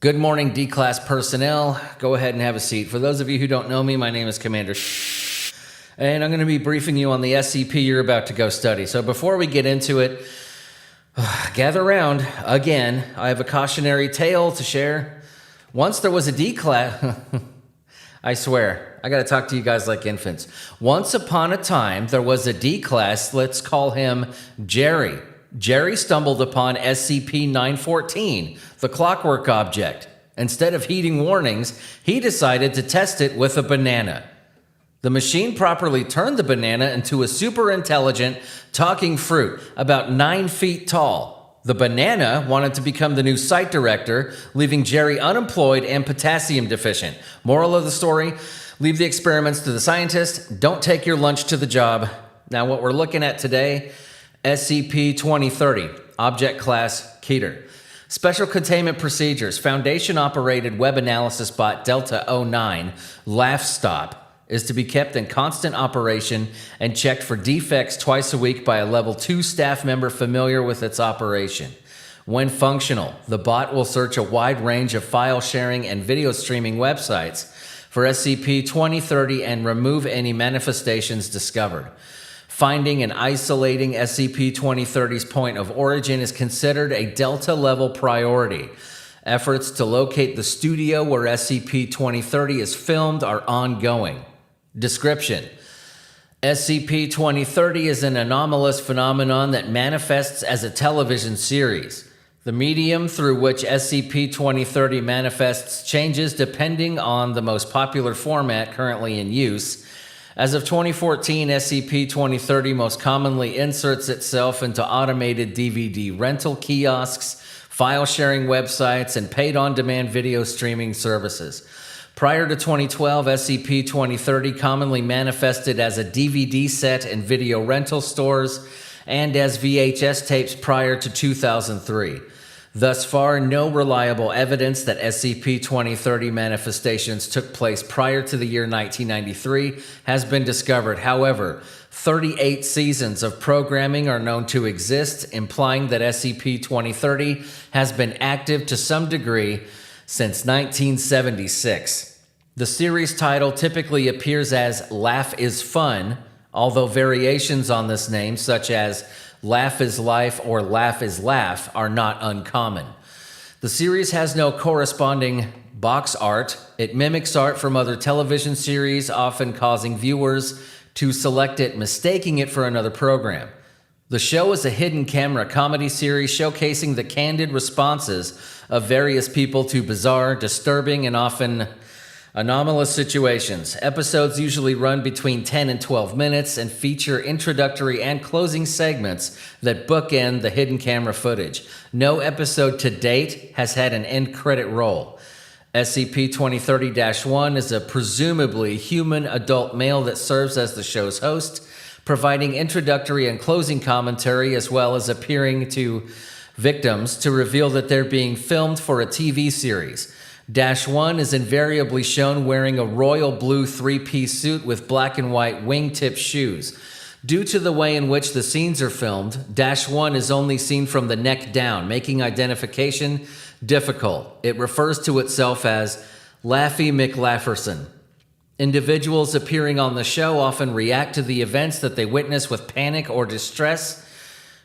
Good morning, D-Class personnel. Go ahead and have a seat. For those of you who don't know me, my name is Commander and I'm going to be briefing you on the SCP you're about to go study. So before we get into it, gather around. Again, I have a cautionary tale to share. Once there was a D-Class... I swear, I got to talk to you guys like infants. Once upon a time, there was a D-Class, let's call him Jerry. Jerry stumbled upon SCP-914, the clockwork object. Instead of heeding warnings, he decided to test it with a banana. The machine properly turned the banana into a super intelligent, talking fruit, about 9 feet tall. The banana wanted to become the new site director, leaving Jerry unemployed and potassium deficient. Moral of the story, leave the experiments to the scientist, don't take your lunch to the job. Now what we're looking at today, SCP-2030, Object Class Keter. Special Containment Procedures, Foundation-operated web analysis bot Delta-09, LaughStop, is to be kept in constant operation and checked for defects twice a week by a Level 2 staff member familiar with its operation. When functional, the bot will search a wide range of file sharing and video streaming websites for SCP-2030 and remove any manifestations discovered. Finding and isolating SCP-2030's point of origin is considered a Delta-level priority. Efforts to locate the studio where SCP-2030 is filmed are ongoing. Description: SCP-2030 is an anomalous phenomenon that manifests as a television series. The medium through which SCP-2030 manifests changes depending on the most popular format currently in use. As of 2014, SCP-2030 most commonly inserts itself into automated DVD rental kiosks, file-sharing websites, and paid-on-demand video streaming services. Prior to 2012, SCP-2030 commonly manifested as a DVD set in video rental stores and as VHS tapes prior to 2003. Thus far, no reliable evidence that SCP-2030 manifestations took place prior to the year 1993 has been discovered. However, 38 seasons of programming are known to exist, implying that SCP-2030 has been active to some degree since 1976. The series title typically appears as Laugh is Fun, although variations on this name, such as Laugh is Life or Laugh is Laugh, are not uncommon. The series has no corresponding box art. It mimics art from other television series, often causing viewers to select it, mistaking it for another program. The show is a hidden camera comedy series showcasing the candid responses of various people to bizarre, disturbing, and often anomalous situations. Episodes usually run between 10 and 12 minutes and feature introductory and closing segments that bookend the hidden camera footage. No episode to date has had an end credit roll. SCP-2030-1 is a presumably human adult male that serves as the show's host, providing introductory and closing commentary as well as appearing to victims to reveal that they're being filmed for a TV series. Dash 1 is invariably shown wearing a royal blue three-piece suit with black and white wingtip shoes. Due to the way in which the scenes are filmed, Dash 1 is only seen from the neck down, making identification difficult. It refers to itself as Laffy McLafferson. Individuals appearing on the show often react to the events that they witness with panic or distress,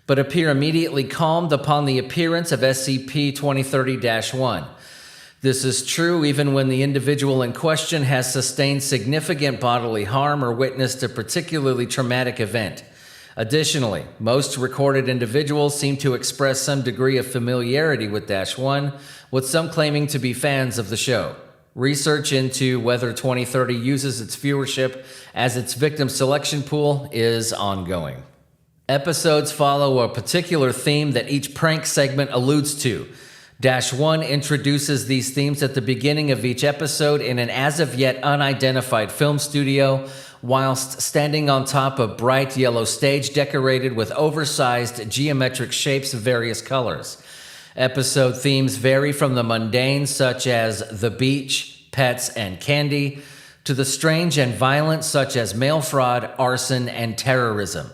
but appear immediately calmed upon the appearance of SCP-2030-1. This is true even when the individual in question has sustained significant bodily harm or witnessed a particularly traumatic event. Additionally, most recorded individuals seem to express some degree of familiarity with Dash 1, with some claiming to be fans of the show. Research into whether 2030 uses its viewership as its victim selection pool is ongoing. Episodes follow a particular theme that each prank segment alludes to. Dash 1 introduces these themes at the beginning of each episode in an as-of-yet unidentified film studio, whilst standing on top of bright yellow stage decorated with oversized geometric shapes of various colors. Episode themes vary from the mundane, such as the beach, pets, and candy, to the strange and violent, such as mail fraud, arson, and terrorism.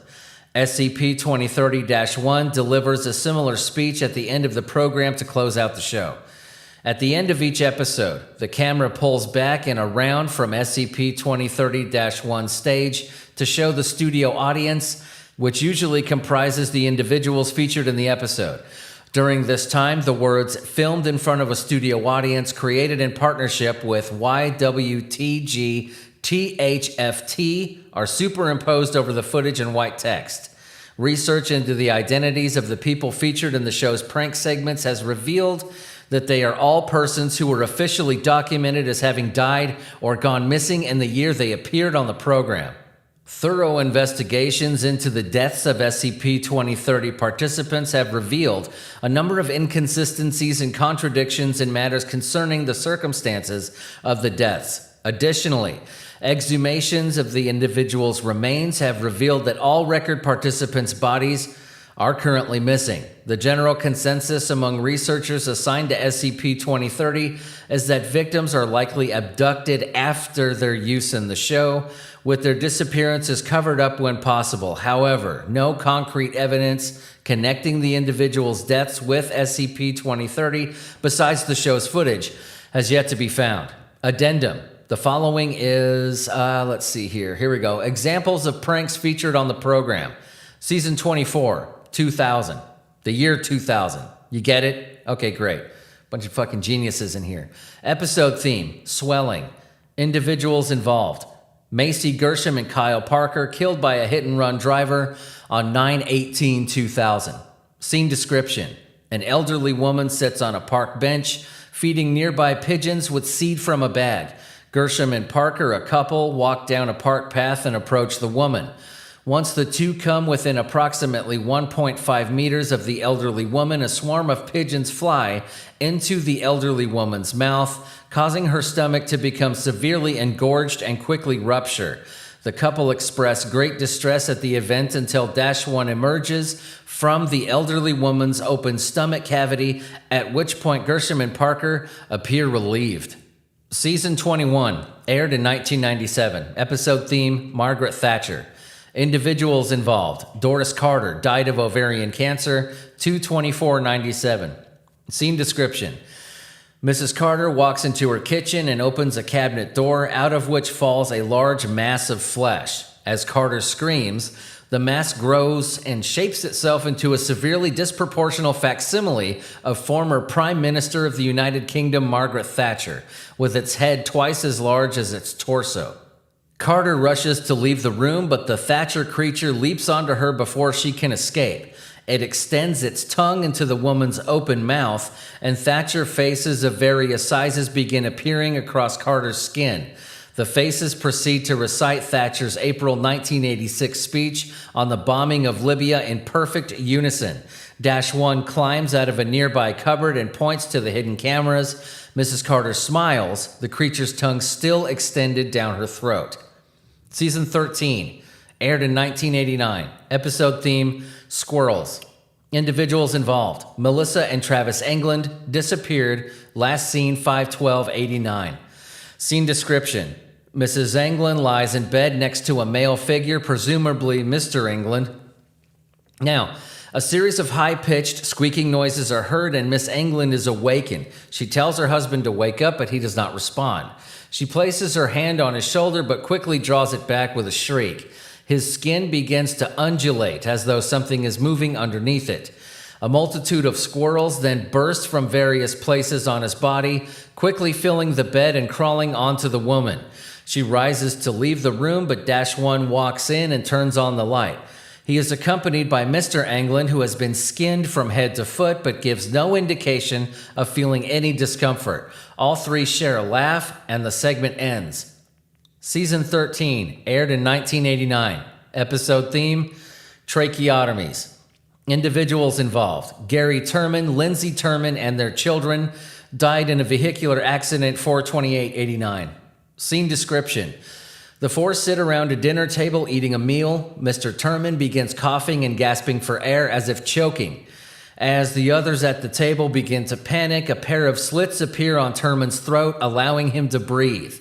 SCP-2030-1 delivers a similar speech at the end of the program to close out the show. At the end of each episode, the camera pulls back and around from SCP-2030-1 stage to show the studio audience, which usually comprises the individuals featured in the episode. During this time, the words "filmed in front of a studio audience created in partnership with YWTG THFT" are superimposed over the footage in white text. Research into the identities of the people featured in the show's prank segments has revealed that they are all persons who were officially documented as having died or gone missing in the year they appeared on the program. Thorough investigations into the deaths of SCP-2030 participants have revealed a number of inconsistencies and contradictions in matters concerning the circumstances of the deaths. Additionally, exhumations of the individuals' remains have revealed that all record participants' bodies are currently missing. The general consensus among researchers assigned to SCP-2030 is that victims are likely abducted after their use in the show, with their disappearances covered up when possible. However, no concrete evidence connecting the individuals' deaths with SCP-2030, besides the show's footage, has yet to be found. Addendum. The following is, let's see here. Here we go. Examples of pranks featured on the program. Season 24, 2000. The year 2000. You get it? Okay, great. Bunch of fucking geniuses in here. Episode theme, swelling. Individuals involved. Macy Gershom and Kyle Parker killed by a hit-and-run driver on 9/18/2000. Scene description. An elderly woman sits on a park bench, feeding nearby pigeons with seed from a bag. Gershom and Parker, a couple, walk down a park path and approach the woman. Once the two come within approximately 1.5 meters of the elderly woman, a swarm of pigeons fly into the elderly woman's mouth, causing her stomach to become severely engorged and quickly rupture. The couple express great distress at the event until -1 emerges from the elderly woman's open stomach cavity, at which point Gershom and Parker appear relieved. Season 21, aired in 1997. Episode theme, Margaret Thatcher. Individuals involved. Doris Carter died of ovarian cancer, 2/24/97. Scene description. Mrs. Carter walks into her kitchen and opens a cabinet door, out of which falls a large mass of flesh. As Carter screams, the mass grows and shapes itself into a severely disproportional facsimile of former Prime Minister of the United Kingdom Margaret Thatcher, with its head twice as large as its torso. Carter rushes to leave the room, but the Thatcher creature leaps onto her before she can escape. It extends its tongue into the woman's open mouth, and Thatcher faces of various sizes begin appearing across Carter's skin. The faces proceed to recite Thatcher's April 1986 speech on the bombing of Libya in perfect unison. -1 climbs out of a nearby cupboard and points to the hidden cameras. Mrs. Carter smiles, the creature's tongue still extended down her throat. Season 13, aired in 1989. Episode theme, squirrels. Individuals involved. Melissa and Travis Englund disappeared, last seen 5/12/89. Scene description. Mrs. Englund lies in bed next to a male figure, presumably Mr. Englund. Now, a series of high-pitched, squeaking noises are heard, and Miss Englund is awakened. She tells her husband to wake up, but he does not respond. She places her hand on his shoulder, but quickly draws it back with a shriek. His skin begins to undulate, as though something is moving underneath it. A multitude of squirrels then burst from various places on his body, quickly filling the bed and crawling onto the woman. She rises to leave the room, but -1 walks in and turns on the light. He is accompanied by Mr. Englund, who has been skinned from head to foot, but gives no indication of feeling any discomfort. All three share a laugh, and the segment ends. Season 13, aired in 1989. Episode theme, tracheotomies. Individuals involved. Gary Turman, Lindsay Turman, and their children died in a vehicular accident 4/28/89. Scene description. The four sit around a dinner table eating a meal. Mr. Turman begins coughing and gasping for air as if choking. As the others at the table begin to panic, a pair of slits appear on Turman's throat, allowing him to breathe.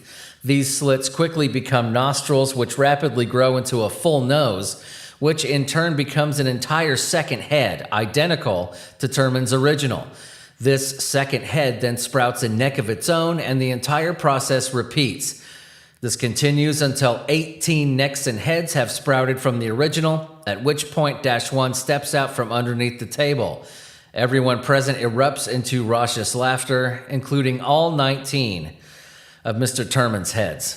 These slits quickly become nostrils, which rapidly grow into a full nose, which in turn becomes an entire second head, identical to Turman's original. This second head then sprouts a neck of its own, and the entire process repeats. This continues until 18 necks and heads have sprouted from the original, at which point -1 steps out from underneath the table. Everyone present erupts into raucous laughter, including all 19 of Mr. Terman's heads.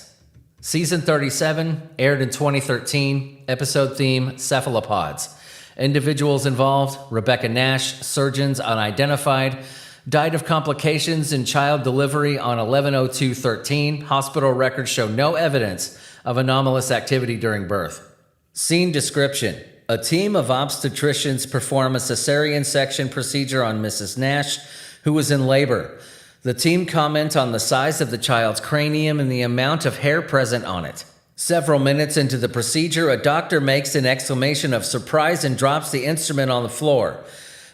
Season 37 aired in 2013, episode theme Cephalopods. Individuals involved: Rebecca Nash, surgeons unidentified, died of complications in child delivery on 11/02/13. Hospital records show no evidence of anomalous activity during birth. Scene description: a team of obstetricians perform a cesarean section procedure on Mrs. Nash, who was in labor. The team comment on the size of the child's cranium and the amount of hair present on it. Several minutes into the procedure, a doctor makes an exclamation of surprise and drops the instrument on the floor.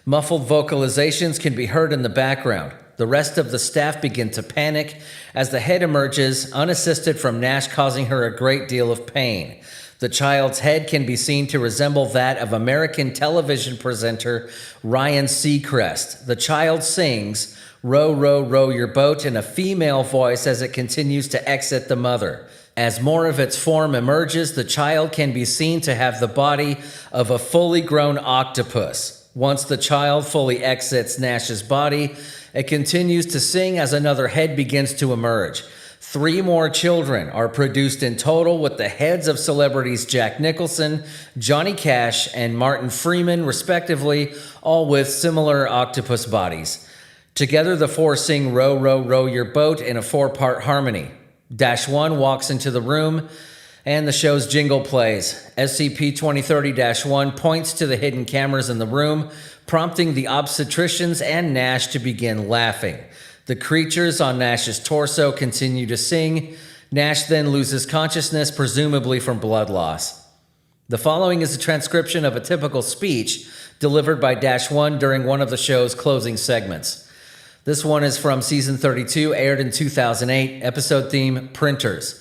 Muffled vocalizations can be heard in the background. The rest of the staff begin to panic as the head emerges, unassisted from Nash, causing her a great deal of pain. The child's head can be seen to resemble that of American television presenter Ryan Seacrest. The child sings "Row, row, row your boat" in a female voice as it continues to exit the mother. As more of its form emerges, the child can be seen to have the body of a fully grown octopus. Once the child fully exits Nash's body, it continues to sing as another head begins to emerge. 3 more children are produced in total, with the heads of celebrities Jack Nicholson, Johnny Cash, and Martin Freeman, respectively, all with similar octopus bodies. Together, the 4 sing "Row, row, row your boat" in a 4-part harmony. -1 walks into the room, and the show's jingle plays. SCP-2030-1 points to the hidden cameras in the room, prompting the obstetricians and Nash to begin laughing. The creatures on Nash's torso continue to sing. Nash then loses consciousness, presumably from blood loss. The following is a transcription of a typical speech delivered by -1 during one of the show's closing segments. This one is from Season 32, aired in 2008, episode theme Printers.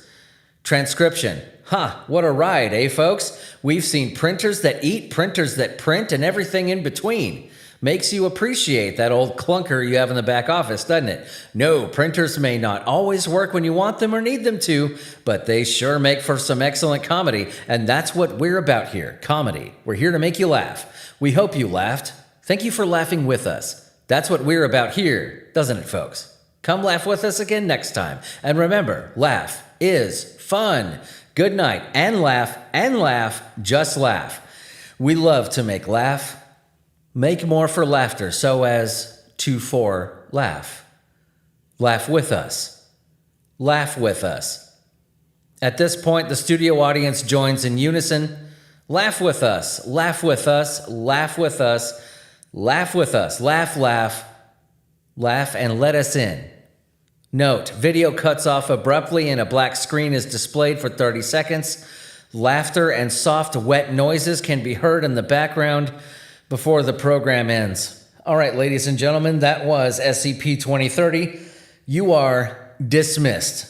Transcription: "Ha, what a ride, eh, folks? We've seen printers that eat, printers that print, and everything in between. Makes you appreciate that old clunker you have in the back office, doesn't it? No, printers may not always work when you want them or need them to, but they sure make for some excellent comedy, and that's what we're about here, comedy. We're here to make you laugh. We hope you laughed. Thank you for laughing with us. That's what we're about here, doesn't it, folks? Come laugh with us again next time. And remember, laugh is fun. Good night, and laugh, just laugh. We love to make laugh. Make more for laughter so as to for laugh. Laugh with us. Laugh with us." At this point, the studio audience joins in unison. Laugh with us, laugh with us, laugh with us, laugh with us, laugh, laugh, laugh, and let us in. Note: video cuts off abruptly and a black screen is displayed for 30 seconds. Laughter and soft, wet noises can be heard in the background before the program ends. All right, ladies and gentlemen, that was SCP-2030. You are dismissed.